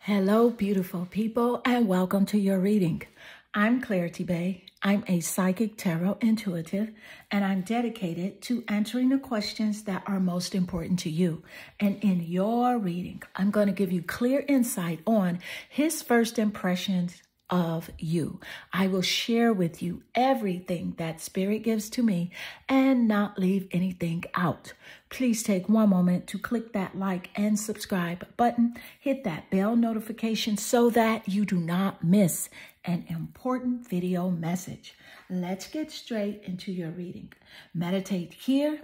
Hello, beautiful people, and welcome to your reading. I'm Clarity Bay. I'm a psychic tarot intuitive, and I'm dedicated to answering the questions that are most important to you. And in your reading, I'm going to give you clear insight on his first impressions of you. I will share with you everything that Spirit gives to me and not leave anything out. Please take one moment to click that like and subscribe button. Hit that bell notification so that you do not miss an important video message. Let's get straight into your reading. Meditate here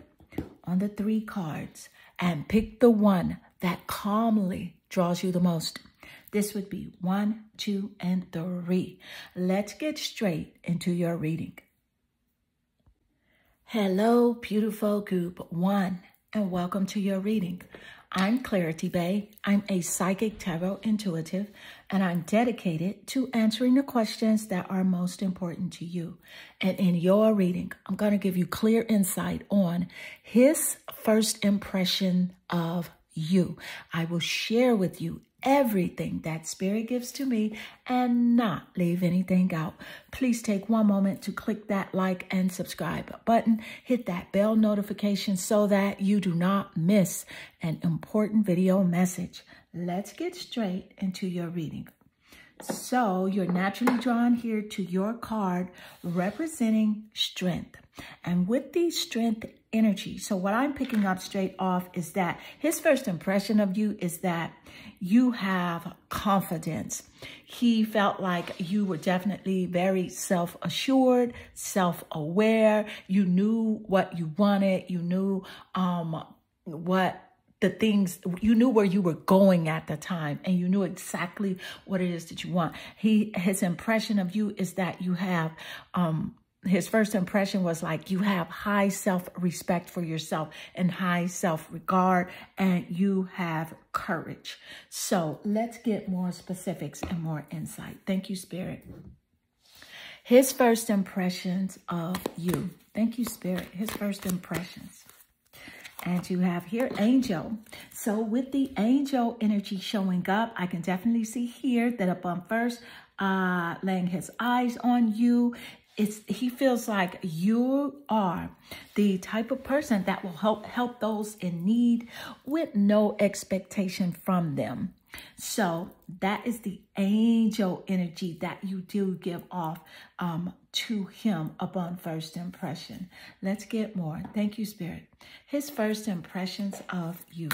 on the 3 cards and pick the one that calmly draws you the most. This would be 1, 2, and 3. Let's get straight into your reading. Hello, beautiful group 1, and welcome to your reading. I'm Clarity Bay. I'm a psychic tarot intuitive, and I'm dedicated to answering the questions that are most important to you. And in your reading, I'm going to give you clear insight on his first impression of you. I will share with you everything that Spirit gives to me and not leave anything out. Please take one moment to click that like and subscribe button. Hit that bell notification so that you do not miss an important video message. Let's get straight into your reading. So you're naturally drawn here to your card representing strength. And with the strength energy, so what I'm picking up straight off is that his first impression of you is that you have confidence. He felt like you were definitely very self-assured, self-aware. You knew what you wanted. You knew you knew where you were going at the time, and you knew exactly what it is that you want. His impression of you is that you have, his first impression was like you have high self-respect for yourself and high self-regard, and you have courage. So let's get more specifics and more insight. Thank you, Spirit. His first impressions of you. Thank you, Spirit. His first impressions. And you have here Angel. So with the angel energy showing up, I can definitely see here that upon first laying his eyes on you, he feels like you are the type of person that will help those in need with no expectation from them. So that is the angel energy that you do give off to him upon first impression. Let's get more. Thank you, Spirit. His first impressions of you.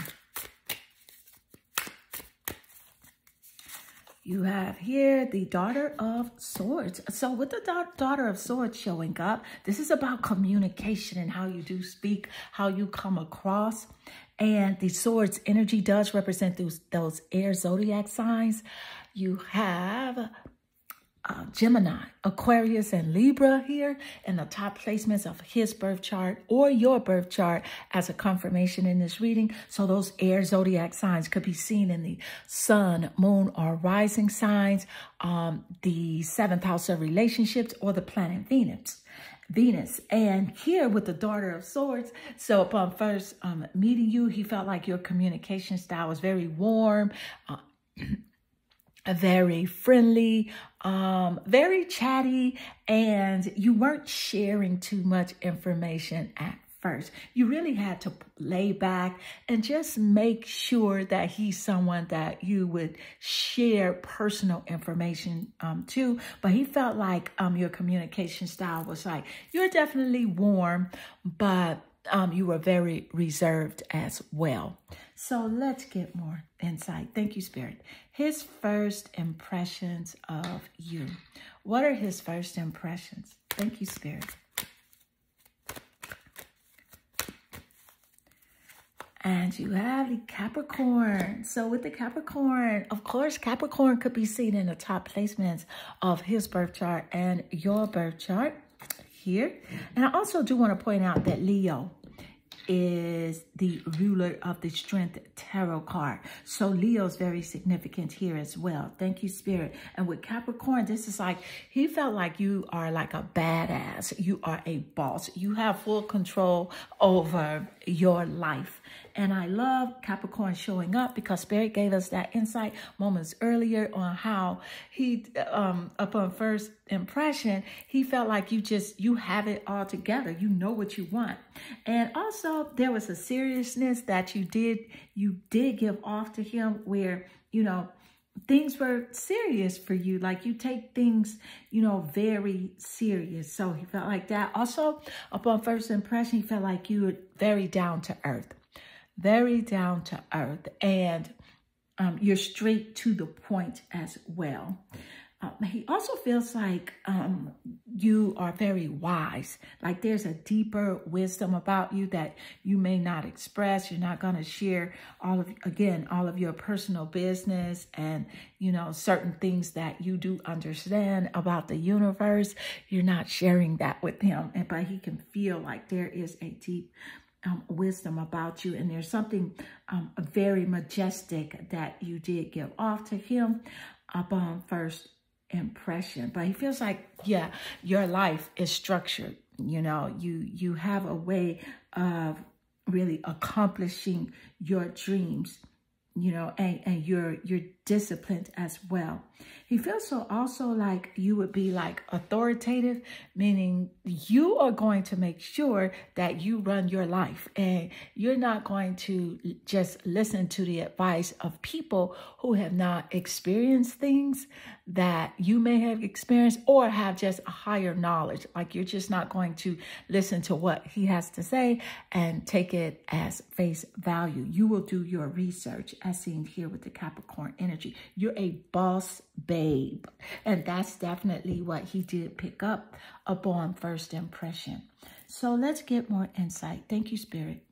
You have here the Daughter of Swords. So with the Daughter of Swords showing up, this is about communication and how you do speak, how you come across. And the Swords energy does represent those air zodiac signs. You have Gemini, Aquarius, and Libra here in the top placements of his birth chart or your birth chart as a confirmation in this reading. So those air zodiac signs could be seen in the sun, moon, or rising signs, the 7th house of relationships, or the planet Venus. And here with the Daughter of Swords, so upon first meeting you, he felt like your communication style was very warm, very friendly, very chatty, and you weren't sharing too much information at first. You really had to lay back and just make sure that he's someone that you would share personal information to. But he felt like your communication style was like, you're definitely warm, but you were very reserved as well. So let's get more insight. Thank you, Spirit. His first impressions of you. What are his first impressions? Thank you, Spirit. And you have the Capricorn. So with the Capricorn, of course, Capricorn could be seen in the top placements of his birth chart and your birth chart here. And I also do want to point out that Leo is the ruler of the Strength Tarot card. So Leo's very significant here as well. Thank you, Spirit. And with Capricorn, this is like, he felt like you are like a badass. You are a boss. You have full control over your life. And I love Capricorn showing up because Spirit gave us that insight moments earlier on how he, upon first impression, he felt like you have it all together. You know what you want. And also there was a seriousness that you did give off to him where, you know, things were serious for you. Like you take things, you know, very serious. So he felt like that. Also, upon first impression, he felt like you were very down to earth. Very down to earth. And you're straight to the point as well. He also feels like you are very wise. Like there's a deeper wisdom about you that you may not express. You're not going to share all of your personal business and, you know, certain things that you do understand about the universe. You're not sharing that with him. But he can feel like there is a deep wisdom about you. And there's something very majestic that you did give off to him upon first impression. But he feels like, yeah, your life is structured. You know, you have a way of really accomplishing your dreams, you know, and you're disciplined as well. He feels so also like you would be like authoritative, meaning you are going to make sure that you run your life and you're not going to just listen to the advice of people who have not experienced things that you may have experienced or have just a higher knowledge. Like you're just not going to listen to what he has to say and take it as face value. You will do your research as seen here with the Capricorn energy. You're a boss babe. And that's definitely what he did pick up upon first impression. So let's get more insight. Thank you, Spirit.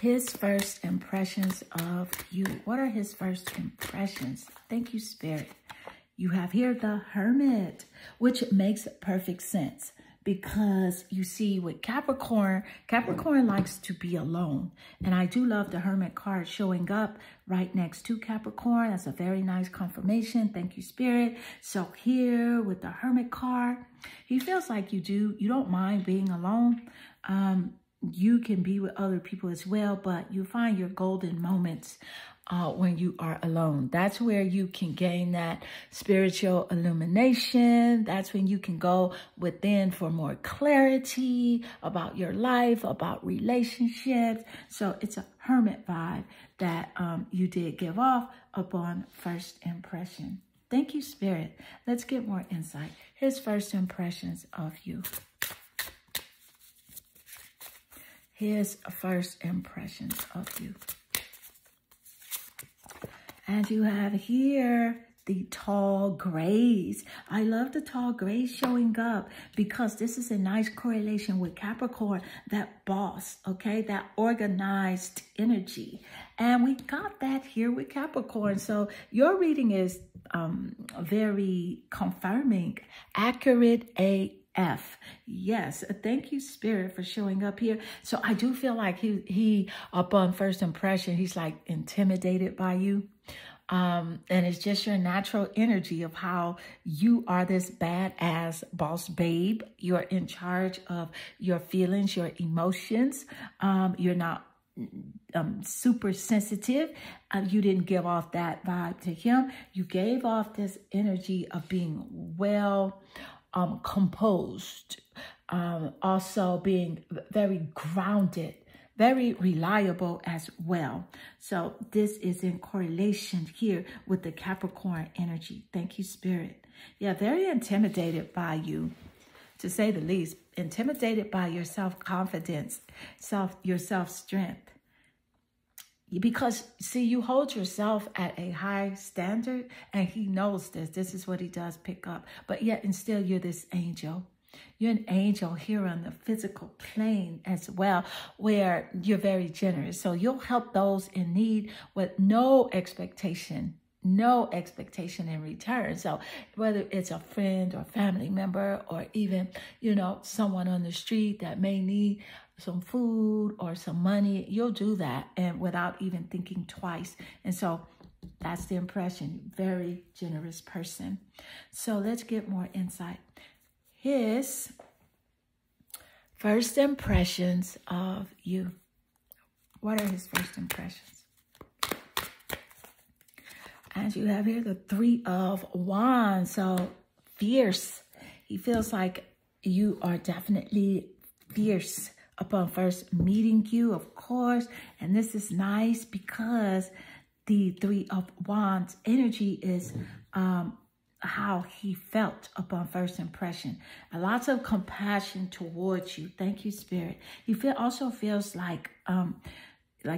His first impressions of you. What are his first impressions? Thank you, Spirit. You have here the Hermit, which makes perfect sense. Because you see with Capricorn likes to be alone. And I do love the Hermit card showing up right next to Capricorn. That's a very nice confirmation. Thank you, Spirit. So here with the Hermit card, he feels like you don't mind being alone. You can be with other people as well, but you find your golden moments when you are alone. That's where you can gain that spiritual illumination. That's when you can go within for more clarity about your life, about relationships. So it's a hermit vibe that you did give off upon first impression. Thank you, Spirit. Let's get more insight. His first impressions of you. His first impressions of you. And you have here the tall grays. I love the tall grays showing up because this is a nice correlation with Capricorn, that boss, okay, that organized energy. And we got that here with Capricorn. So your reading is very confirming, accurate AF. Yes, thank you, Spirit, for showing up here. So I do feel like he upon first impression, he's like intimidated by you. And it's just your natural energy of how you are this badass boss babe. You're in charge of your feelings, your emotions. You're not super sensitive. You didn't give off that vibe to him. You gave off this energy of being well composed, also being very grounded, very reliable as well. So this is in correlation here with the Capricorn energy. Thank you, Spirit. Yeah, very intimidated by you, to say the least. Intimidated by your self-confidence, your self-strength. Because, see, you hold yourself at a high standard, and he knows this. This is what he does pick up. But yet, and still, you're this angel. You're an angel here on the physical plane as well, where you're very generous. So you'll help those in need with no expectation in return. So whether it's a friend or family member or even, you know, someone on the street that may need some food or some money, you'll do that and without even thinking twice. And so that's the impression. Very generous person. So let's get more insight. His first impressions of you. What are his first impressions? And you have here the Three of Wands. So fierce. He feels like you are definitely fierce upon first meeting you, of course. And this is nice because the Three of Wands energy is how he felt upon first impression. Lots of compassion towards you. Thank you, Spirit. He also feels like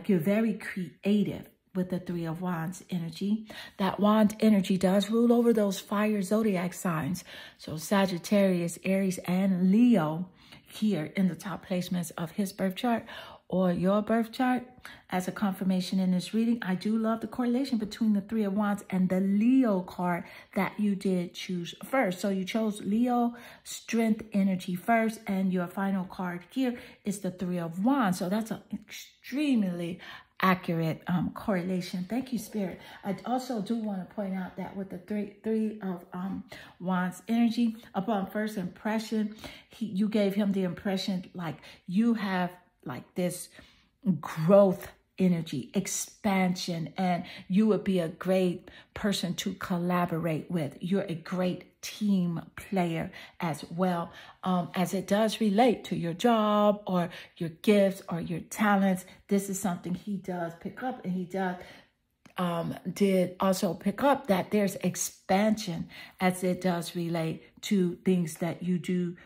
you're very creative with the Three of Wands energy. That wand energy does rule over those fire zodiac signs. So Sagittarius, Aries, and Leo here in the top placements of his birth chart or your birth chart. As a confirmation in this reading, I do love the correlation between the Three of Wands and the Leo card that you did choose first. So you chose Leo strength energy first, and your final card here is the Three of Wands. So that's an extremely accurate correlation. Thank you, Spirit. I also do want to point out that with the three of Wands energy, upon first impression, you gave him the impression like you have like this growth energy, expansion, and you would be a great person to collaborate with. You're a great team player as well, as it does relate to your job or your gifts or your talents. This is something he does pick up, and he did also pick up that there's expansion as it does relate to things that you do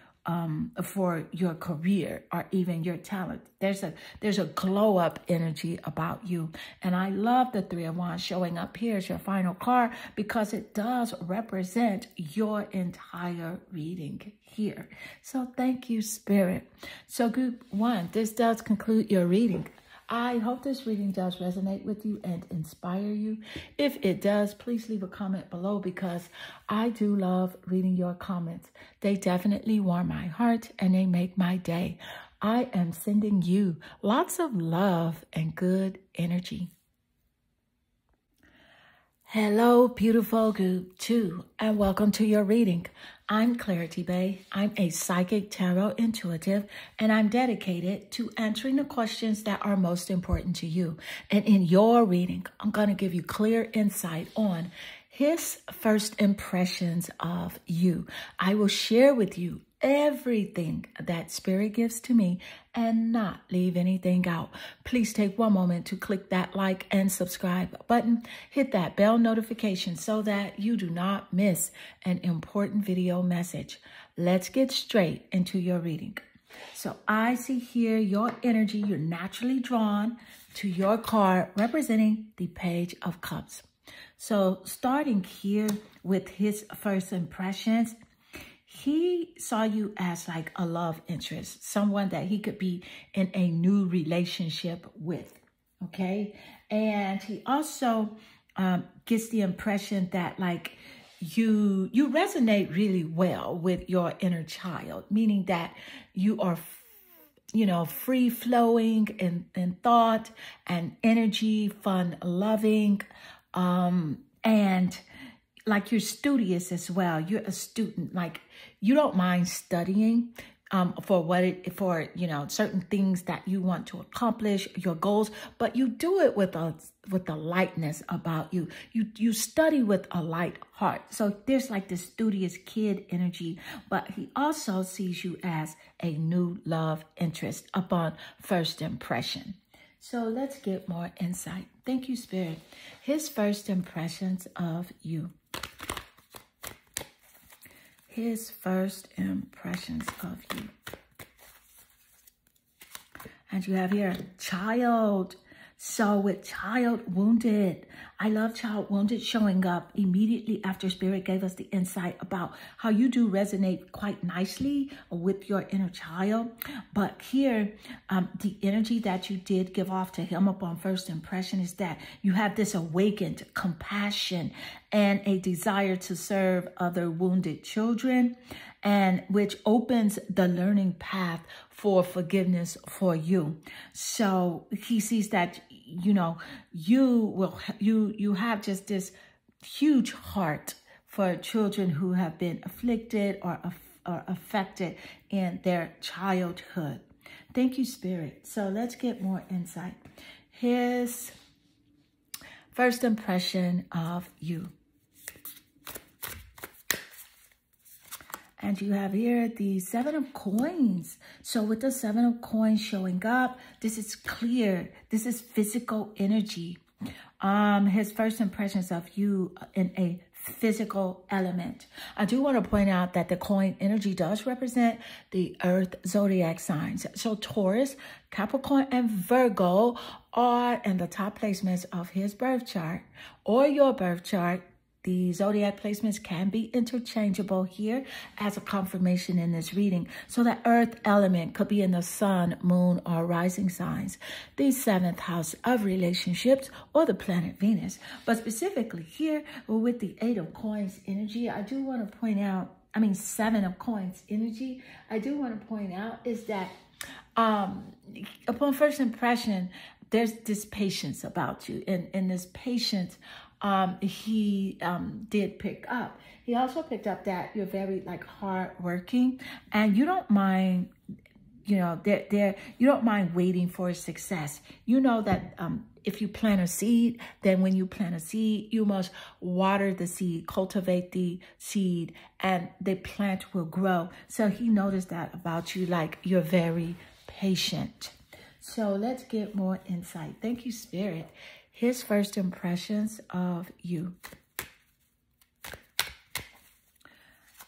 for your career or even your talent. There's a glow up energy about you. And I love the Three of Wands showing up here as your final card because it does represent your entire reading here. So thank you, Spirit. So group one, this does conclude your reading. I hope this reading does resonate with you and inspire you. If it does, please leave a comment below because I do love reading your comments. They definitely warm my heart and they make my day. I am sending you lots of love and good energy. Hello, beautiful group 2, and welcome to your reading. I'm Clarity Bay. I'm a psychic tarot intuitive, and I'm dedicated to answering the questions that are most important to you. And in your reading, I'm going to give you clear insight on his first impressions of you. I will share with you everything that Spirit gives to me and not leave anything out. Please take one moment to click that like and subscribe button. Hit that bell notification so that you do not miss an important video message. Let's get straight into your reading. So I see here your energy. You're naturally drawn to your card representing the Page of Cups. So starting here with his first impressions, he saw you as like a love interest, someone that he could be in a new relationship with, okay? And he also gets the impression that like you resonate really well with your inner child, meaning that you are, you know, free-flowing in thought and energy, fun-loving, and like you're studious as well. You're a student. Like you don't mind studying for you know, certain things that you want to accomplish, your goals, but you do it with a lightness about you. You study with a light heart. So there's like this studious kid energy, but he also sees you as a new love interest upon first impression. So let's get more insight. Thank you, Spirit. His first impressions of you. His first impressions of you. And you have here, child. So with child wounded, I love child wounded showing up immediately after Spirit gave us the insight about how you do resonate quite nicely with your inner child. But here, the energy that you did give off to him upon first impression is that you have this awakened compassion and a desire to serve other wounded children, and which opens the learning path for forgiveness for you. So he sees that, you know, you have just this huge heart for children who have been afflicted or affected in their childhood. Thank you, Spirit. So let's get more insight. His first impression of you. And you have here the 7 of coins. So with the 7 of coins showing up, this is clear. This is physical energy. His first impressions of you in a physical element. I do want to point out that the coin energy does represent the earth zodiac signs. So Taurus, Capricorn, and Virgo are in the top placements of his birth chart or your birth chart. The zodiac placements can be interchangeable here as a confirmation in this reading. So the earth element could be in the sun, moon, or rising signs. The 7th house of relationships or the planet Venus. But specifically here with the 8 of coins energy, I do want to point out, 7 of coins energy, I do want to point out is that upon first impression, there's this patience about you. And this patience, he did pick up. He also picked up that you're very hardworking, and you don't mind, you don't mind waiting for success. You know that if you plant a seed, then when you plant a seed, you must water the seed, cultivate the seed, and the plant will grow. So he noticed that about you, you're very patient. So let's get more insight. Thank you, Spirit. His first impressions of you.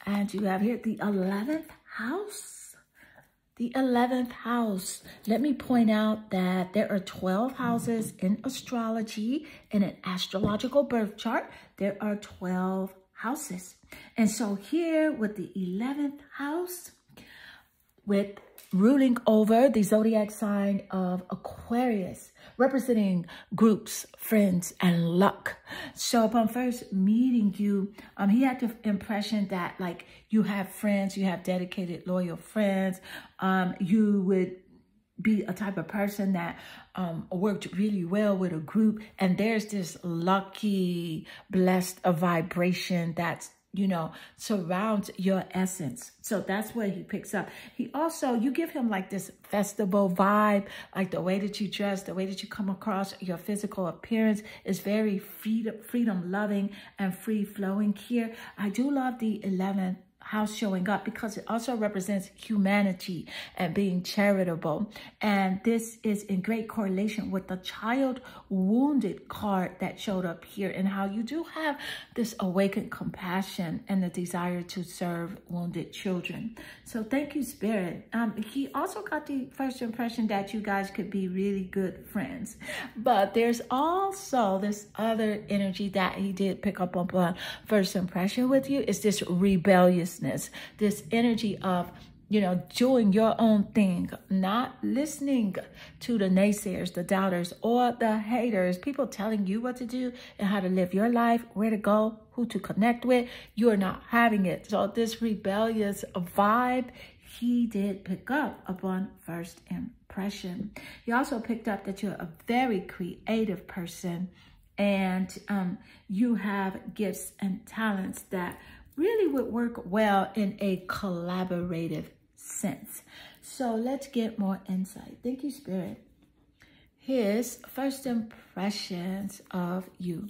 And you have here the 11th house. The 11th house. Let me point out that there are 12 houses in astrology. In an astrological birth chart, there are 12 houses. And so here with the 11th house, with ruling over the zodiac sign of Aquarius, representing groups, friends, and luck. So upon first meeting you, he had the impression that you have friends, you have dedicated, loyal friends. You would be a type of person that worked really well with a group. And there's this lucky, blessed vibration that's surrounds your essence. So that's what he picks up. He also, you give him this festival vibe, the way that you dress, the way that you come across, your physical appearance is very freedom loving and free flowing here. I do love the 11th house showing up because it also represents humanity and being charitable. And this is in great correlation with the child wounded card that showed up here, and how you do have this awakened compassion and the desire to serve wounded children. So thank you, Spirit. He also got the first impression that you guys could be really good friends. But there's also this other energy that he did pick up on first impression with you, is this rebellious, this energy of, doing your own thing, not listening to the naysayers, the doubters, or the haters, people telling you what to do and how to live your life, where to go, who to connect with. You're not having it. So this rebellious vibe, he did pick up upon first impression. He also picked up that you're a very creative person, and you have gifts and talents that really would work well in a collaborative sense. So let's get more insight. Thank you, Spirit. His first impressions of you.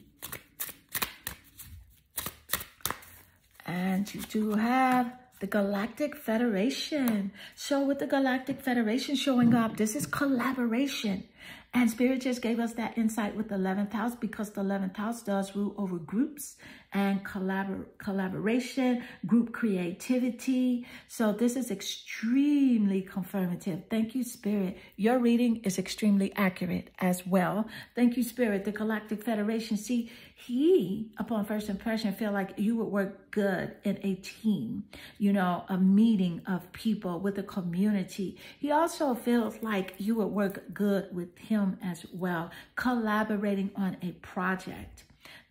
And you do have the Galactic Federation. So with the Galactic Federation showing up, this is collaboration. And Spirit just gave us that insight with the 11th house, because the 11th house does rule over groups and collaboration, group creativity. So this is extremely confirmative. Thank you, Spirit. Your reading is extremely accurate as well. Thank you, Spirit. The Galactic Federation. See, he, upon first impression, feel like you would work good in a team, a meeting of people with a community. He also feels like you would work good with him as well, collaborating on a project.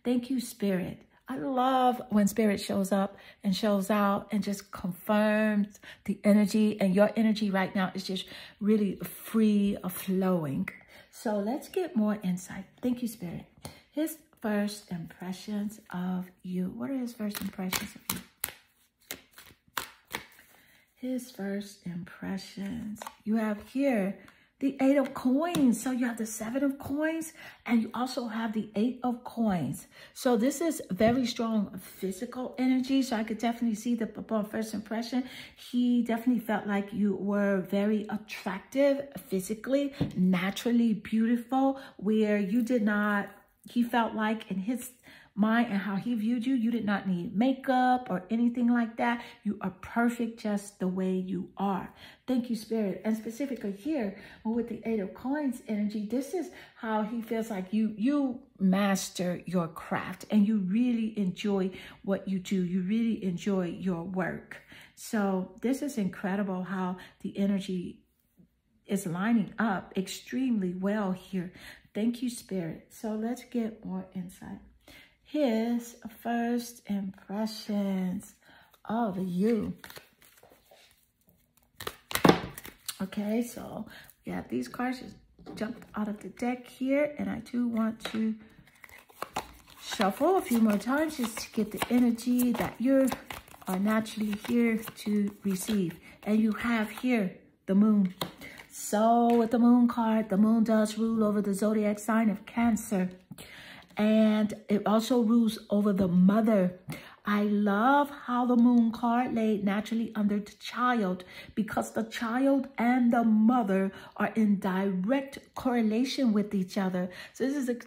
Thank you, Spirit. I love when Spirit shows up and shows out and just confirms the energy. And your energy right now is just really free of flowing. So let's get more insight. Thank you, Spirit. His first impressions of you. What are his first impressions of you? his first impressions. You have here the 8 of coins. So you have the 7 of coins and you also have the 8 of coins. So this is very strong physical energy. So I could definitely see that upon first impression, he definitely felt like you were very attractive physically, naturally beautiful, where you did not, he felt like in his mind and how he viewed you, you did not need makeup or anything like that. You are perfect just the way you are. Thank you, Spirit. And specifically here with the 8 of coins energy, this is how he feels like you master your craft and you really enjoy what you do. You really enjoy your work. So this is incredible how the energy is lining up extremely well here. Thank you, Spirit. So let's get more insight. His first impressions of you. Okay, so we have these cards just jumped out of the deck here, and I do want to shuffle a few more times just to get the energy that you are naturally here to receive. And you have here the moon. So with the moon card, the moon does rule over the zodiac sign of Cancer. And it also rules over the mother. I love how the moon card laid naturally under the child, because the child and the mother are in direct correlation with each other. So this is a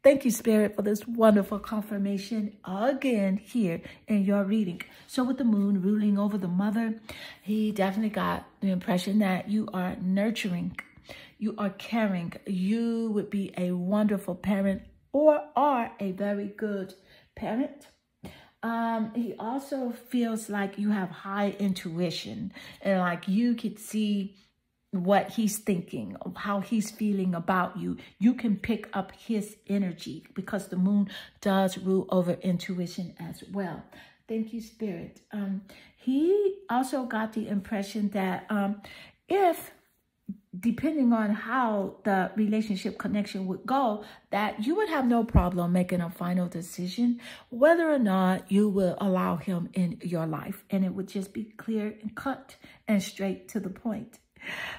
thank you, Spirit, for this wonderful confirmation again here in your reading. So with the moon ruling over the mother, he definitely got the impression that you are nurturing, you are caring, you would be a wonderful parent or are a very good parent. He also feels like you have high intuition and like you could see what he's thinking, how he's feeling about you. You can pick up his energy because the moon does rule over intuition as well. Thank you, Spirit. He also got the impression that if depending on how the relationship connection would go, that you would have no problem making a final decision whether or not you will allow him in your life. And it would just be clear and cut and straight to the point.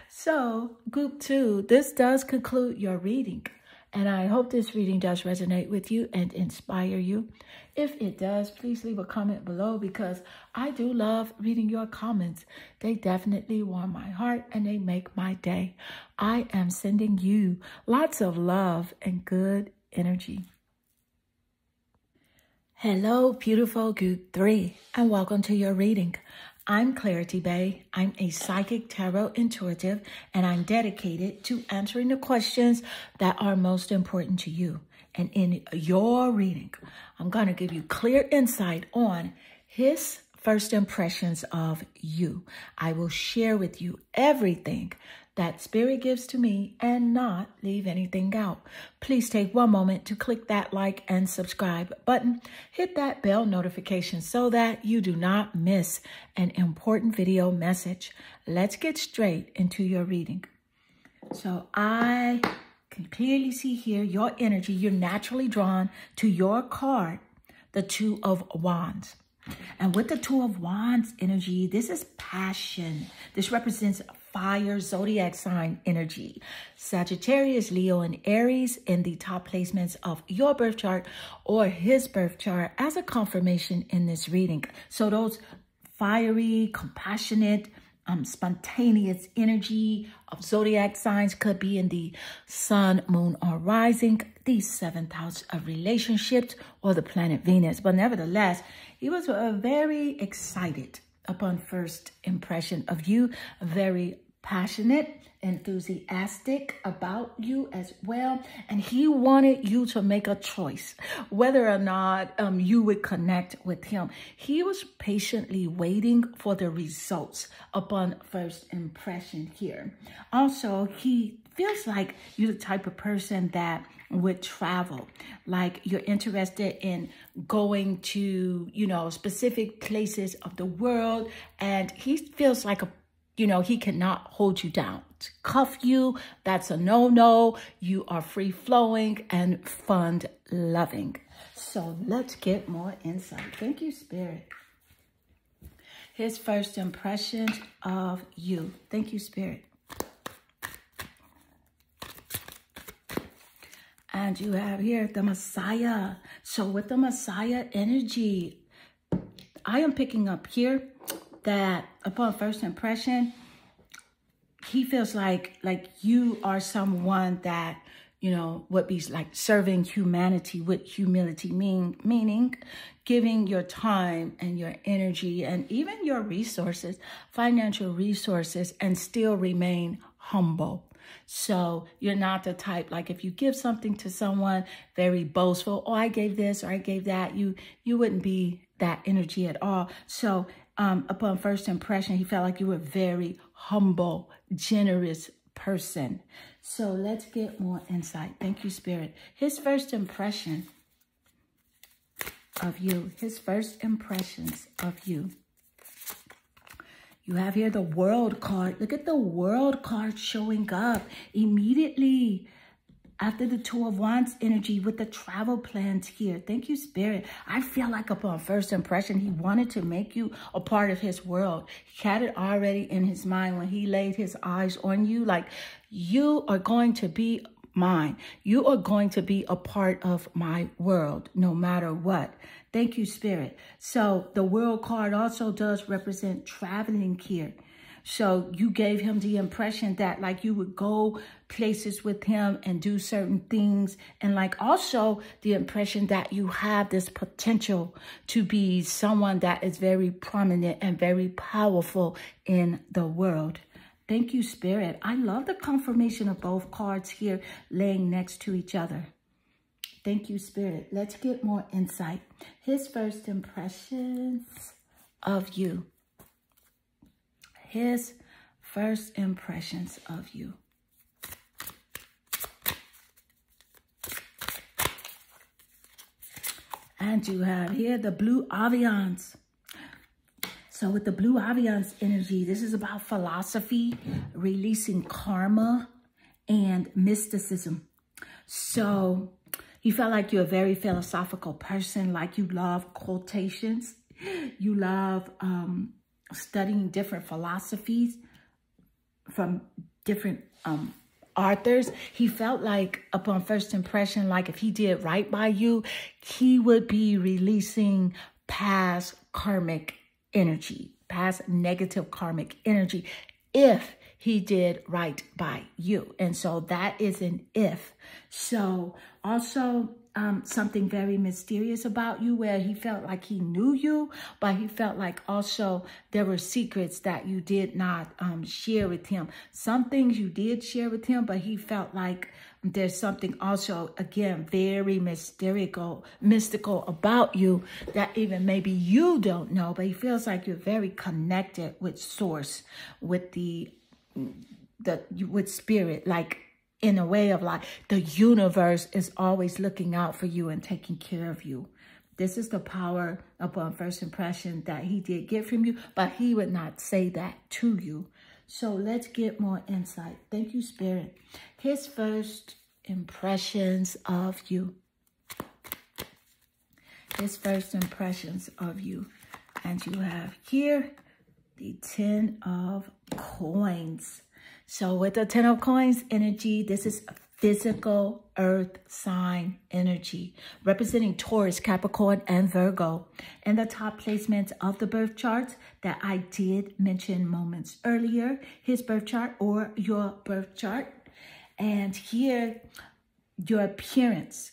So, group 2, this does conclude your reading. And I hope this reading does resonate with you and inspire you. If it does, please leave a comment below because I do love reading your comments. They definitely warm my heart and they make my day. I am sending you lots of love and good energy. Hello, beautiful group 3, and welcome to your reading. I'm Clarity Bay. I'm a psychic tarot intuitive, and I'm dedicated to answering the questions that are most important to you. And in your reading, I'm going to give you clear insight on his first impressions of you. I will share with you everything that Spirit gives to me and not leave anything out. Please take one moment to click that like and subscribe button. Hit that bell notification so that you do not miss an important video message. Let's get straight into your reading. So I can clearly see here your energy. You're naturally drawn to your card, the 2 of Wands. And with the 2 of Wands energy, this is passion. This represents fire zodiac sign energy. Sagittarius, Leo, and Aries in the top placements of your birth chart or his birth chart as a confirmation in this reading. So those fiery, compassionate, spontaneous energy of zodiac signs could be in the sun, moon, or rising, the 7th house of relationships, or the planet Venus. But nevertheless, he was very excited upon first impression of you, very passionate, enthusiastic about you as well. And he wanted you to make a choice whether or not you would connect with him. He was patiently waiting for the results upon first impression here. Also, he feels like you're the type of person that would travel, like you're interested in going to, specific places of the world. And he feels like he cannot hold you down, cuff you. That's a no-no. You are free-flowing and fun-loving. So let's get more insight. Thank you, Spirit. His first impressions of you. Thank you, Spirit. And you have here the Messiah. So with the Messiah energy, I am picking up here that upon first impression, he feels like you are someone that, you know, would be like serving humanity with humility, meaning giving your time and your energy and even your resources, financial resources, and still remain humble. So you're not the type, like if you give something to someone very boastful, oh, I gave this or I gave that, you wouldn't be that energy at all. So upon first impression, he felt like you were a very humble, generous person. So let's get more insight. Thank you, Spirit. His first impression of you. His first impressions of you. You have here the World card. Look at the World card showing up immediately after the Two of Wands energy with the travel plans here. Thank you, Spirit. I feel like upon first impression, he wanted to make you a part of his world. He had it already in his mind when he laid his eyes on you. Like, you are going to be mine. You are going to be a part of my world, no matter what. Thank you, Spirit. So the World card also does represent traveling here. So you gave him the impression that like you would go places with him and do certain things. And like also the impression that you have this potential to be someone that is very prominent and very powerful in the world. Thank you, Spirit. I love the confirmation of both cards here laying next to each other. Thank you, Spirit. Let's get more insight. His first impressions of you. His first impressions of you. And you have here the Blue Avians. So with the Blue Avians energy, this is about philosophy, releasing karma, and mysticism. So you felt like you're a very philosophical person, like you love quotations. You love studying different philosophies from different authors. He felt like upon first impression, like if he did right by you, he would be releasing past karmic energy, past negative karmic energy, if he did right by you. And so that is an if. So also something very mysterious about you where he felt like he knew you, but he felt like also there were secrets that you did not share with him. Some things you did share with him, but he felt like there's something also, again, very mystical about you that even maybe you don't know, but he feels like you're very connected with source, with with spirit, like in a way of like the universe is always looking out for you and taking care of you. This is the power upon first impression that he did get from you, but he would not say that to you. So let's get more insight. Thank you, Spirit. His first impressions of you. His first impressions of you. And you have here the 10 of Coins. So with the 10 of Coins energy, this is physical earth sign energy, representing Taurus, Capricorn, and Virgo. And the top placements of the birth charts that I did mention moments earlier, his birth chart or your birth chart. And here, your appearance.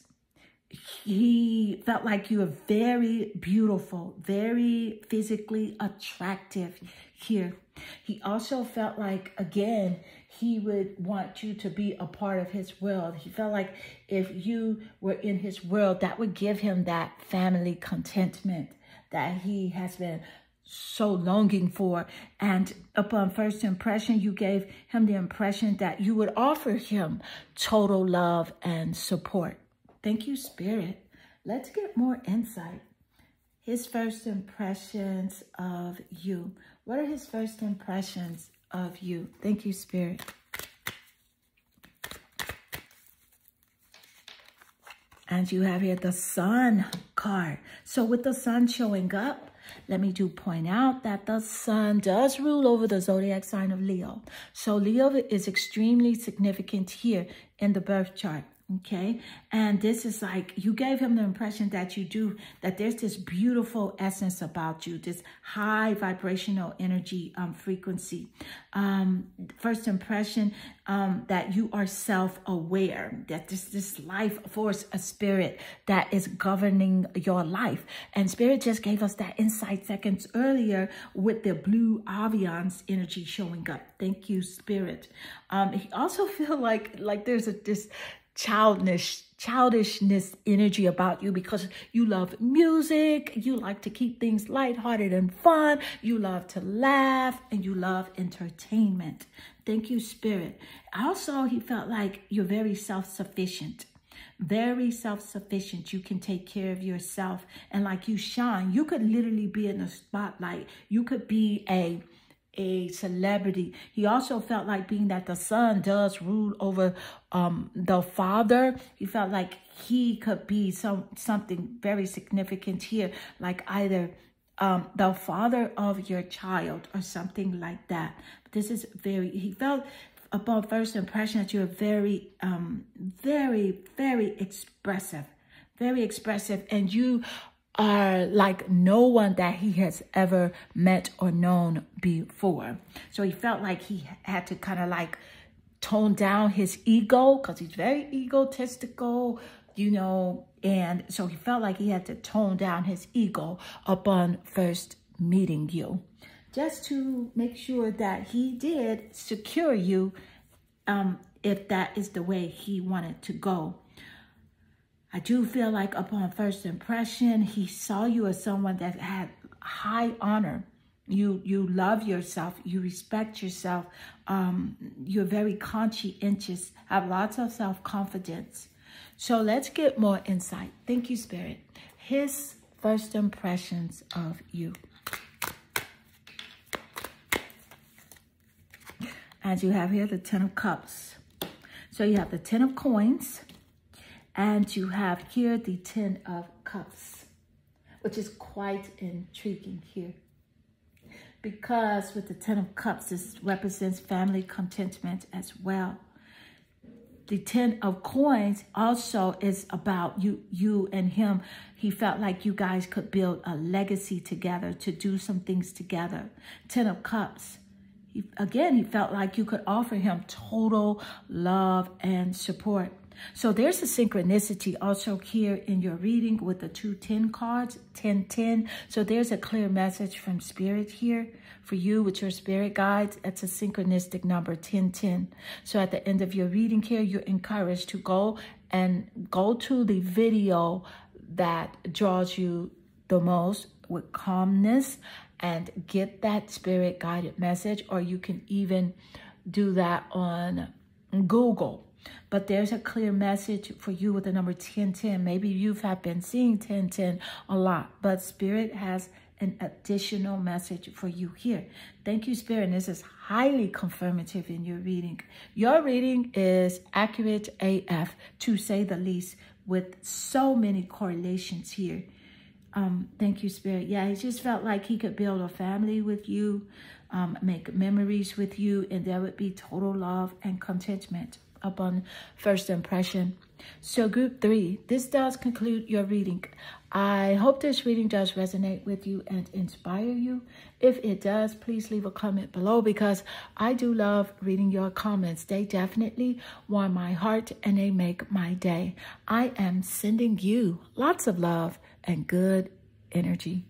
He felt like you were very beautiful, very physically attractive here. He also felt like, again, he would want you to be a part of his world. He felt like if you were in his world, that would give him that family contentment that he has been so longing for. And upon first impression, you gave him the impression that you would offer him total love and support. Thank you, Spirit. Let's get more insight. His first impressions of you. What are his first impressions of you? Thank you, Spirit. And you have here the Sun card. So with the Sun showing up, Let me point out that the sun does rule over the zodiac sign of Leo. So Leo is extremely significant here in the birth chart. Okay, and this is like, you gave him the impression that that there's this beautiful essence about you, this high vibrational energy frequency. First impression that you are self-aware, that this life force, a spirit that is governing your life. And Spirit just gave us that insight seconds earlier with the blue aviance energy showing up. Thank you, Spirit. He also feel like there's this childishness energy about you, because you love music, you like to keep things lighthearted and fun, you love to laugh, and you love entertainment. Thank you, Spirit. Also, he felt like you're very self-sufficient. Very self-sufficient. You can take care of yourself, and like you shine. You could literally be in the spotlight. You could be a celebrity. He also felt like, being that the sun does rule over the father, he felt like he could be something very significant here, like either the father of your child or something like that. This is he felt upon first impression that you're very expressive, and you are like no one that he has ever met or known before. So he felt like he had to kind of like tone down his ego, because he's very egotistical, you know, and so he felt like he had to tone down his ego upon first meeting you, just to make sure that he did secure you, if that is the way he wanted to go. I do feel like upon first impression, he saw you as someone that had high honor. You love yourself. You respect yourself. You're very conscientious, have lots of self-confidence. So let's get more insight. Thank you, Spirit. His first impressions of you. As you have here, the 10 of Cups. So you have the 10 of Coins. And you have here the 10 of Cups, which is quite intriguing here. Because with the 10 of Cups, this represents family contentment as well. The 10 of Coins also is about you and him. He felt like you guys could build a legacy together, to do some things together. 10 of Cups. He felt like you could offer him total love and support. So there's a synchronicity also here in your reading with the 2 10 cards, 10-10. So there's a clear message from Spirit here for you with your spirit guides. That's a synchronistic number, 10-10. So at the end of your reading here, you're encouraged to go to the video that draws you the most with calmness and get that spirit guided message, or you can even do that on Google. But there's a clear message for you with the number 10-10. Maybe you have been seeing 10-10 a lot, but Spirit has an additional message for you here. Thank you, Spirit. And this is highly confirmative in your reading. Your reading is accurate AF, to say the least, with so many correlations here. Thank you, Spirit. Yeah, he just felt like he could build a family with you, make memories with you, and there would be total love and contentment upon first impression. So group 3, this does conclude your reading. I hope this reading does resonate with you and inspire you. If it does, please leave a comment below, because I do love reading your comments. They definitely warm my heart and they make my day. I am sending you lots of love and good energy.